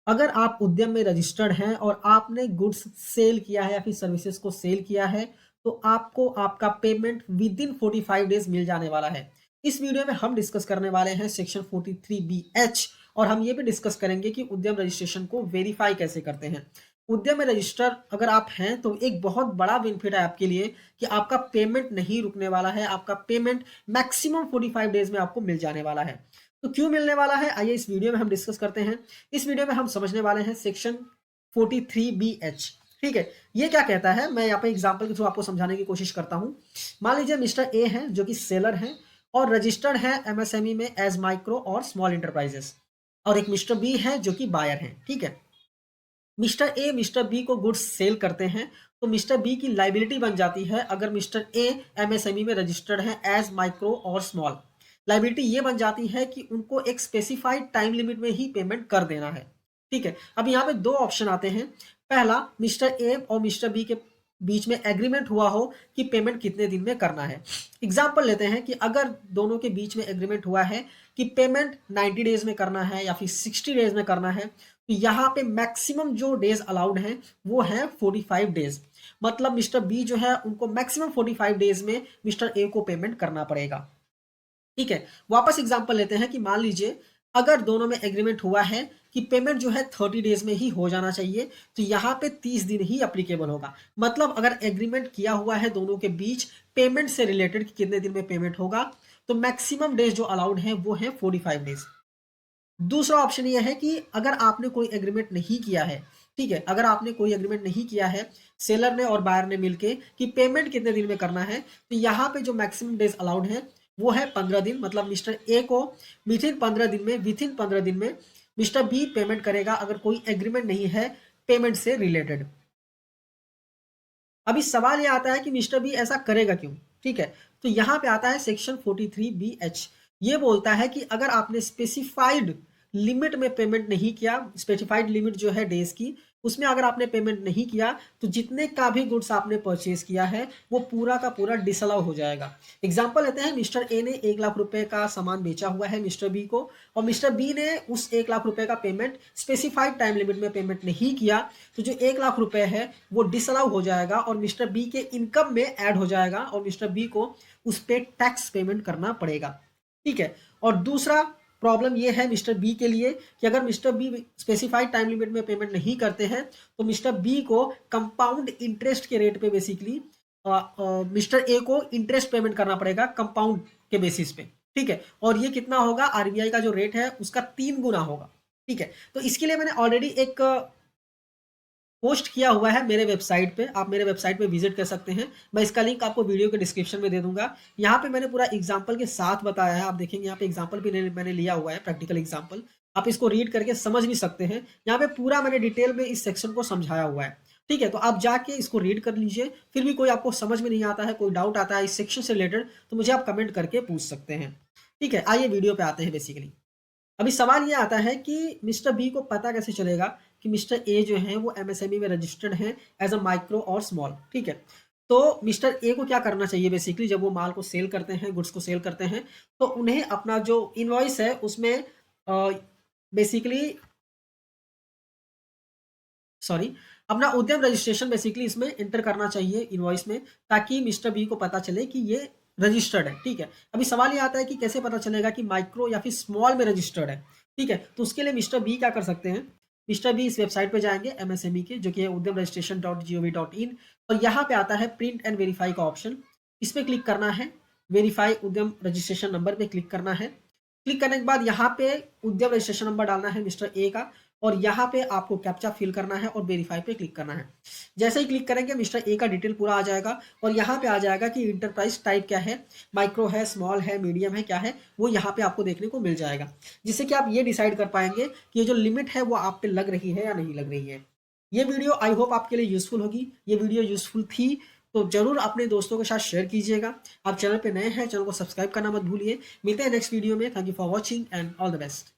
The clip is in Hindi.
अगर आप उद्यम में रजिस्टर्ड हैं और आपने गुड्स सेल किया है या फिर सर्विसेज को सेल किया है, तो आपको आपका पेमेंट विद इन 45 डेज मिल जाने वाला है। इस वीडियो में हम डिस्कस करने वाले हैं सेक्शन 43BH, और हम ये भी डिस्कस करेंगे कि उद्यम रजिस्ट्रेशन को वेरीफाई कैसे करते हैं। उद्यम में रजिस्टर अगर आप हैं तो एक बहुत बड़ा बेनिफिट है आपके लिए कि आपका पेमेंट नहीं रुकने वाला है, आपका पेमेंट मैक्सिमम 45 डेज में आपको मिल जाने वाला है। तो क्यों मिलने वाला है, आइए इस वीडियो में हम डिस्कस करते हैं। इस वीडियो में हम समझने वाले हैं सेक्शन 43BH। ठीक है, ये क्या कहता है, मैं यहाँ पे एग्जांपल के थ्रू आपको समझाने की कोशिश करता हूँ। मान लीजिए मिस्टर ए है जो कि सेलर है और रजिस्टर्ड है एमएसएमई में एज माइक्रो और स्मॉल इंटरप्राइजेस, और एक मिस्टर बी है जो कि बायर है। ठीक है, मिस्टर ए मिस्टर बी को गुड्स सेल करते हैं, तो मिस्टर बी की लाइबिलिटी बन जाती है अगर मिस्टर ए एमएसएमई में रजिस्टर्ड है एज माइक्रो और स्मॉल। लाइबिलिटी ये बन जाती है कि उनको एक स्पेसिफाइड टाइम लिमिट में ही पेमेंट कर देना है। ठीक है, अब यहाँ पे दो ऑप्शन आते हैं। पहला, मिस्टर ए और मिस्टर बी के बीच में एग्रीमेंट हुआ हो कि पेमेंट कितने दिन में करना है। एग्जाम्पल लेते हैं कि अगर दोनों के बीच में एग्रीमेंट हुआ है कि पेमेंट 90 डेज में करना है या फिर 60 डेज में करना है, तो यहाँ पे मैक्सिमम जो डेज अलाउड है वो है 45 डेज। मतलब मिस्टर बी जो है उनको मैक्सिमम 45 डेज में मिस्टर ए को पेमेंट करना पड़ेगा। ठीक है, वापस एग्जांपल लेते हैं कि मान लीजिए अगर दोनों में एग्रीमेंट हुआ है कि पेमेंट जो है 30 डेज में ही हो जाना चाहिए, तो यहाँ पे 30 दिन ही अप्लीकेबल होगा। मतलब अगर एग्रीमेंट किया हुआ है दोनों के बीच पेमेंट से रिलेटेड कि कितने दिन में पेमेंट होगा, तो मैक्सिमम डेज जो अलाउड है वो है 45 डेज। दूसरा ऑप्शन ये है कि अगर आपने कोई एग्रीमेंट नहीं किया है, ठीक है, अगर आपने कोई एग्रीमेंट नहीं किया है सेलर ने और बायर ने मिलके कि पेमेंट कितने दिन में करना है, तो यहाँ पे जो मैक्सिमम डेज अलाउड है वो है 15 दिन। मतलब मिस्टर ए को विद इन 15 दिन में मिस्टर बी पेमेंट करेगा अगर कोई एग्रीमेंट नहीं है पेमेंट से रिलेटेड। अभी सवाल ये आता है कि मिस्टर बी ऐसा करेगा क्यों। ठीक है, तो यहाँ पे आता है सेक्शन 43BH। ये बोलता है कि अगर आपने स्पेसिफाइड लिमिट में पेमेंट नहीं किया, स्पेसिफाइड लिमिट जो है डेज की, उसमें अगर आपने पेमेंट नहीं किया तो जितने का भी गुड्स आपने परचेज किया है वो पूरा का पूरा डिसअलाउ हो जाएगा। एग्जाम्पल लेते हैं, मिस्टर ए ने 1 लाख रुपए का सामान बेचा हुआ है मिस्टर बी को, और मिस्टर बी ने उस 1 लाख रुपए का पेमेंट स्पेसिफाइड टाइम लिमिट में पेमेंट नहीं किया, तो जो 1 लाख रुपए है वो डिसअलाउ हो जाएगा और मिस्टर बी के इनकम में ऐड हो जाएगा और मिस्टर बी को उस पर टैक्स पेमेंट करना पड़ेगा। ठीक है, और दूसरा प्रॉब्लम ये है मिस्टर बी के लिए कि अगर mister be specified time limit में पेमेंट नहीं करते हैं तो मिस्टर बी को कंपाउंड इंटरेस्ट के रेट पे बेसिकली मिस्टर ए को इंटरेस्ट पेमेंट करना पड़ेगा कंपाउंड के बेसिस पे। ठीक है, और ये कितना होगा, आरबीआई का जो रेट है उसका 3 गुना होगा। ठीक है, तो इसके लिए मैंने ऑलरेडी एक पोस्ट किया हुआ है मेरे वेबसाइट पे, आप मेरे वेबसाइट पे विजिट कर सकते हैं। मैं इसका लिंक आपको वीडियो के डिस्क्रिप्शन में दे दूंगा। यहाँ पे मैंने पूरा एग्जाम्पल के साथ बताया है, आप देखेंगे यहाँ पे एग्जाम्पल भी मैंने लिया हुआ है, प्रैक्टिकल एग्जाम्पल। आप इसको रीड करके समझ भी सकते हैं, यहाँ पे पूरा मैंने डिटेल में इस सेक्शन को समझाया हुआ है। ठीक है, तो आप जाके इसको रीड कर लीजिए। फिर भी कोई आपको समझ में नहीं आता है, कोई डाउट आता है इस सेक्शन से रिलेटेड, तो मुझे आप कमेंट करके पूछ सकते हैं। ठीक है, आइए वीडियो पे आते हैं। बेसिकली अभी सवाल ये आता है कि मिस्टर बी को पता कैसे चलेगा कि मिस्टर ए जो है वो एमएसएमई में रजिस्टर्ड है एज अ माइक्रो और स्मॉल। ठीक है, तो मिस्टर ए को क्या करना चाहिए, बेसिकली जब वो माल को सेल करते हैं, गुड्स को सेल करते हैं, तो उन्हें अपना जो इनवॉइस है उसमें बेसिकली सॉरी अपना उद्यम रजिस्ट्रेशन बेसिकली इसमें एंटर करना चाहिए इनवॉइस में, ताकि मिस्टर बी को पता चले कि ये रजिस्टर्ड है। ठीक है, अभी सवाल ये आता है कि कैसे पता चलेगा कि माइक्रो या फिर स्मॉल में रजिस्टर्ड है। ठीक है, तो उसके लिए मिस्टर बी क्या कर सकते हैं, मिस्टर बी इस वेबसाइट पे जाएंगे एमएसएमई के, जो कि है उद्यम रजिस्ट्रेशन .gov.in, और यहाँ पे आता है प्रिंट एंड वेरीफाई का ऑप्शन। इस पर क्लिक करना है, वेरीफाई उद्यम रजिस्ट्रेशन नंबर पे क्लिक करना है। क्लिक करने के बाद यहाँ पे उद्यम रजिस्ट्रेशन नंबर डालना है मिस्टर ए का, और यहाँ पे आपको कैप्चा फिल करना है और वेरीफाई पे क्लिक करना है। जैसे ही क्लिक करेंगे मिस्टर ए का डिटेल पूरा आ जाएगा और यहाँ पे आ जाएगा कि इंटरप्राइज टाइप क्या है, माइक्रो है, स्मॉल है, मीडियम है, क्या है वो यहाँ पे आपको देखने को मिल जाएगा, जिससे कि आप ये डिसाइड कर पाएंगे कि ये जो लिमिट है वो आप पे लग रही है या नहीं लग रही है। ये वीडियो आई होप आपके लिए यूजफुल होगी। ये वीडियो यूजफुल थी तो जरूर अपने दोस्तों के साथ शेयर कीजिएगा। आप चैनल पे नए हैं, चैनल को सब्सक्राइब करना मत भूलिए। मिलते हैं नेक्स्ट वीडियो में। Thank you for watching and all the best.